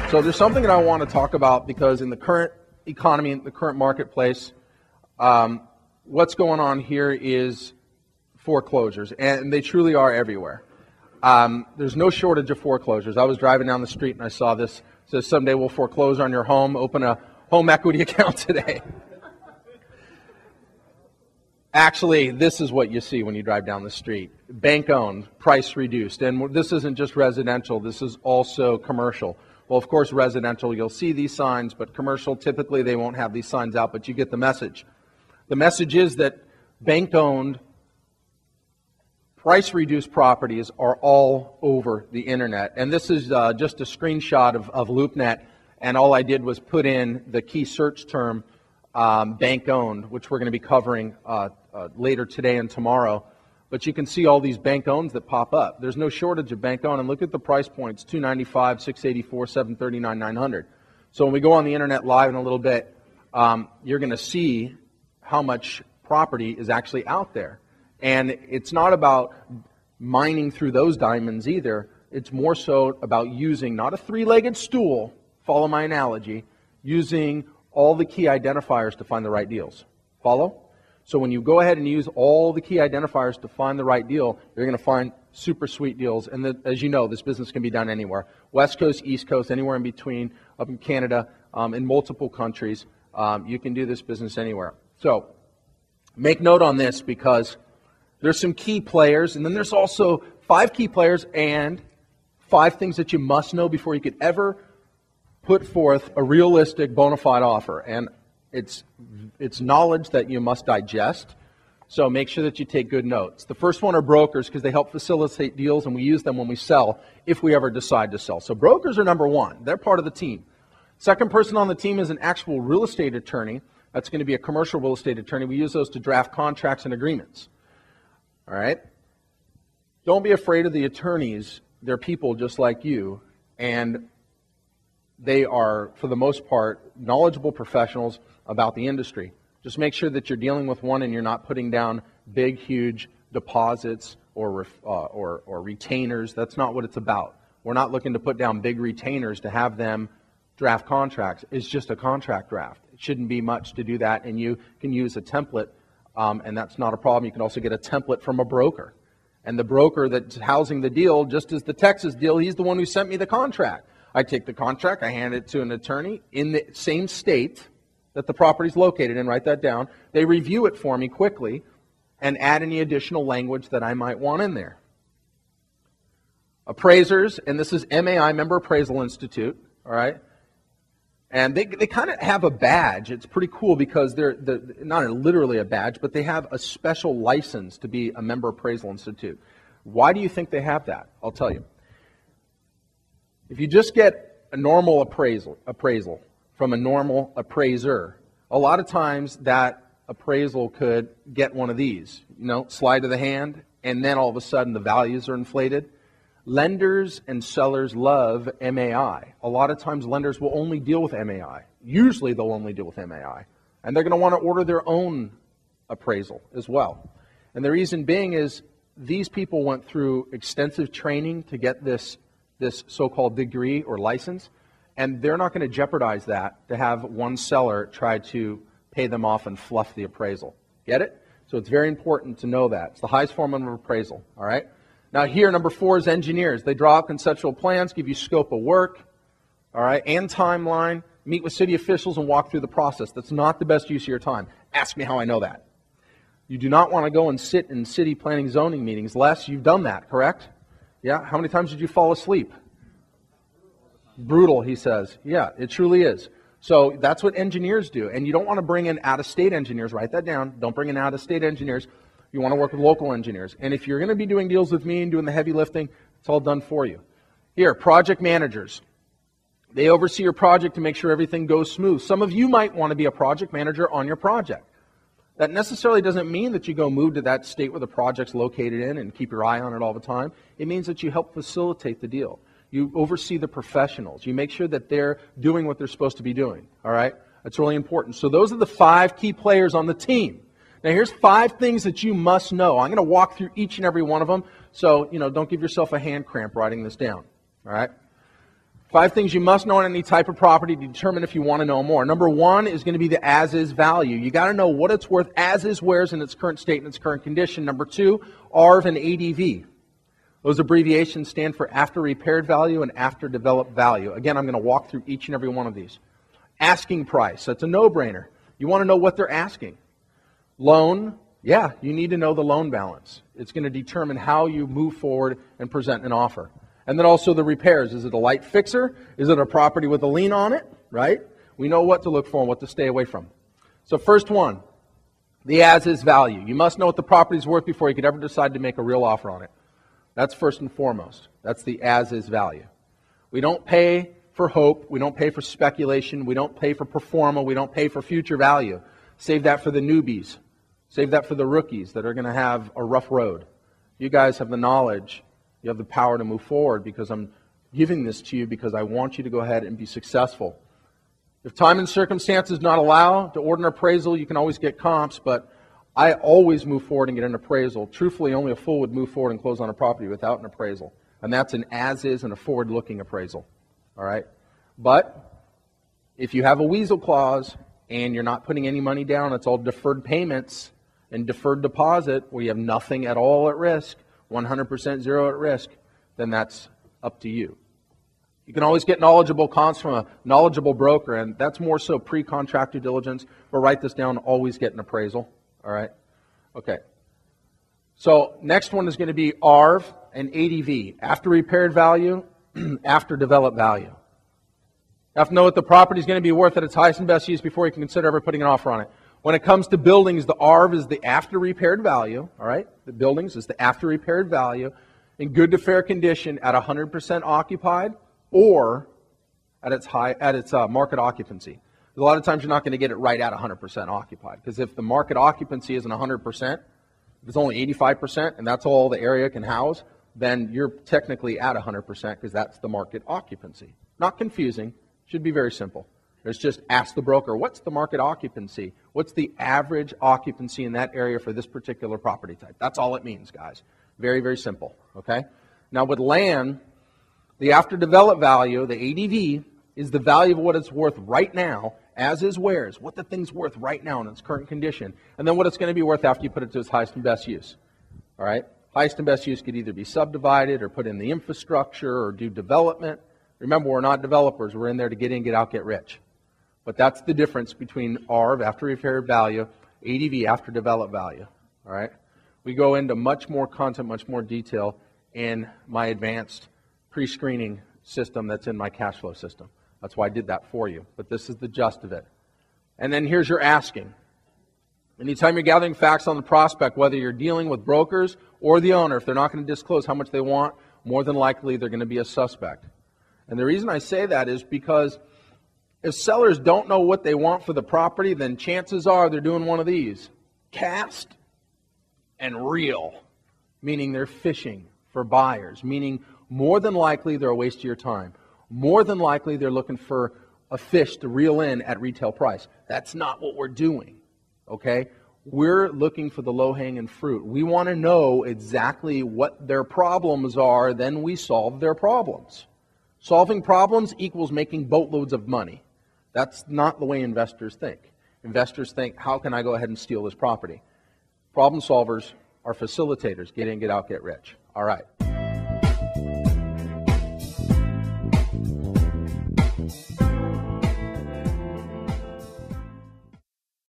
So there's something that I want to talk about because in the current economy, in the current marketplace, what's going on here is foreclosures, and they truly are everywhere. There's no shortage of foreclosures. I was driving down the street and I saw this. It says, someday we'll foreclose on your home. Open a home equity account today. Actually, this is what you see when you drive down the street. Bank-owned, price reduced. And this isn't just residential. This is also commercial. Well, of course, residential, you'll see these signs, but commercial, typically they won't have these signs out, but you get the message. The message is that bank-owned, price-reduced properties are all over the internet. And this is just a screenshot of LoopNet, and all I did was put in the key search term, bank-owned, which we're going to be covering later today and tomorrow. But you can see all these bank-owns that pop up. There's no shortage of bank-owned, and look at the price points, $295, $684, $739, $900. So when we go on the internet live in a little bit, you're going to see how much property is actually out there. And it's not about mining through those diamonds either. It's more so about using not a three-legged stool, follow my analogy, using all the key identifiers to find the right deals. Follow? So when you go ahead and use all the key identifiers to find the right deal, you're going to find super sweet deals. And as you know, this business can be done anywhere. West Coast, East Coast, anywhere in between, up in Canada, in multiple countries. You can do this business anywhere. So make note on this because there's some key players, and then there's also 5 key players and 5 things that you must know before you could ever put forth a realistic bona fide offer. And it's knowledge that you must digest, so make sure that you take good notes. The first one are brokers because they help facilitate deals, and we use them when we sell if we ever decide to sell. So brokers are number one. They're part of the team. Second person on the team is an actual real estate attorney. That's going to be a commercial real estate attorney. We use those to draft contracts and agreements. All right? Don't be afraid of the attorneys. They're people just like you, and they are, for the most part, knowledgeable professionals about the industry. Just make sure that you're dealing with one and you're not putting down big, huge deposits or retainers. That's not what it's about. We're not looking to put down big retainers to have them draft contracts. It's just a contract draft. It shouldn't be much to do that, and you can use a template, and that's not a problem. You can also get a template from a broker. And the broker that's housing the deal, just as the Texas deal, he's the one who sent me the contract. I take the contract, I hand it to an attorney in the same state that the property is located in, write that down. They review it for me quickly and add any additional language that I might want in there. Appraisers, and this is MAI, Member Appraisal Institute, all right? And they kind of have a badge. It's pretty cool because they're not literally a badge, but they have a special license to be a Member Appraisal Institute. Why do you think they have that? I'll tell you. If you just get a normal appraisal from a normal appraiser, a lot of times that appraisal could get one of these, slide of the hand, and then all of a sudden the values are inflated. Lenders and sellers love MAI. A lot of times lenders will only deal with MAI. Usually they'll only deal with MAI. And they're going to want to order their own appraisal as well. And the reason being is these people went through extensive training to get this so-called degree or license, and they're not going to jeopardize that to have one seller try to pay them off and fluff the appraisal. Get it? So it's very important to know that. It's the highest form of appraisal, all right? Now here, number 4 is engineers. They draw up conceptual plans, give you scope of work, all right, and timeline, meet with city officials and walk through the process. That's not the best use of your time. Ask me how I know that. You do not want to go and sit in city planning zoning meetings. Les, you've done that, correct? Yeah? How many times did you fall asleep? Brutal, he says. Yeah, it truly is. So that's what engineers do. And you don't want to bring in out-of-state engineers. Write that down. Don't bring in out-of-state engineers. You want to work with local engineers. And if you're going to be doing deals with me and doing the heavy lifting, it's all done for you. Here, project managers. They oversee your project to make sure everything goes smooth. Some of you might want to be a project manager on your project. That necessarily doesn't mean that you go move to that state where the project's located in and keep your eye on it all the time. It means that you help facilitate the deal. You oversee the professionals. You make sure that they're doing what they're supposed to be doing. All right? That's really important. So those are the 5 key players on the team. Now here's 5 things that you must know. I'm going to walk through each and every one of them. So, don't give yourself a hand cramp writing this down. All right? 5 things you must know on any type of property to determine if you want to know more. Number 1 is going to be the as-is value. You got to know what it's worth as is, where's in its current state and its current condition. Number 2, ARV and ADV. Those abbreviations stand for after repaired value and after developed value. Again, I'm going to walk through each and every one of these. Asking price, that's a no-brainer. You want to know what they're asking. Loan, yeah, you need to know the loan balance. It's going to determine how you move forward and present an offer. And then also the repairs. Is it a light fixer? Is it a property with a lien on it? Right? We know what to look for and what to stay away from. So first one, the as-is value. You must know what the property is worth before you could ever decide to make a real offer on it. That's first and foremost. That's the as-is value. We don't pay for hope. We don't pay for speculation. We don't pay for pro forma. We don't pay for future value. Save that for the newbies. Save that for the rookies that are going to have a rough road. You guys have the knowledge. You have the power to move forward because I'm giving this to you because I want you to go ahead and be successful. If time and circumstances not allow to order an appraisal, you can always get comps, but I always move forward and get an appraisal. Truthfully, only a fool would move forward and close on a property without an appraisal. And that's an as-is and a forward-looking appraisal. All right? But if you have a weasel clause and you're not putting any money down, it's all deferred payments and deferred deposit where you have nothing at all at risk, 100% zero at risk, then that's up to you. You can always get knowledgeable comps from a knowledgeable broker, and that's more so pre-contract due diligence, but write this down, always get an appraisal. All right? Okay. So next one is going to be ARV and ADV, after repaired value, after developed value. You have to know what the property is going to be worth at its highest and best use before you can consider ever putting an offer on it. When it comes to buildings, the ARV is the after repaired value, all right? The buildings is the after repaired value in good to fair condition at 100% occupied or at its market occupancy. A lot of times you're not going to get it right at 100% occupied because if the market occupancy isn't 100%, if it's only 85% and that's all the area can house, then you're technically at 100% because that's the market occupancy. Not confusing. Should be very simple. It's just ask the broker, what's the market occupancy? What's the average occupancy in that area for this particular property type? That's all it means, guys. Very, very simple. Okay? Now with land, the after developed value, the ADV, is the value of what it's worth right now, as is where's, what the thing's worth right now in its current condition, and then what it's going to be worth after you put it to its highest and best use. All right? Highest and best use could either be subdivided or put in the infrastructure or do development. Remember, we're not developers. We're in there to get in, get out, get rich. But that's the difference between ARV, after repaired value, ADV, after developed value. All right? We go into much more content, much more detail in my advanced pre-screening system that's in my cash flow system. That's why I did that for you. But this is the gist of it. And then here's your asking. Anytime you're gathering facts on the prospect, whether you're dealing with brokers or the owner, if they're not going to disclose how much they want, more than likely they're going to be a suspect. And the reason I say that is because if sellers don't know what they want for the property, then chances are they're doing one of these. Cast and reel, meaning they're fishing for buyers, meaning more than likely they're a waste of your time. More than likely they're looking for a fish to reel in at retail price. That's not what we're doing, okay? We're looking for the low-hanging fruit. We want to know exactly what their problems are, then we solve their problems. Solving problems equals making boatloads of money. That's not the way investors think. Investors think, how can I go ahead and steal this property? Problem solvers are facilitators. Get in, get out, get rich. All right.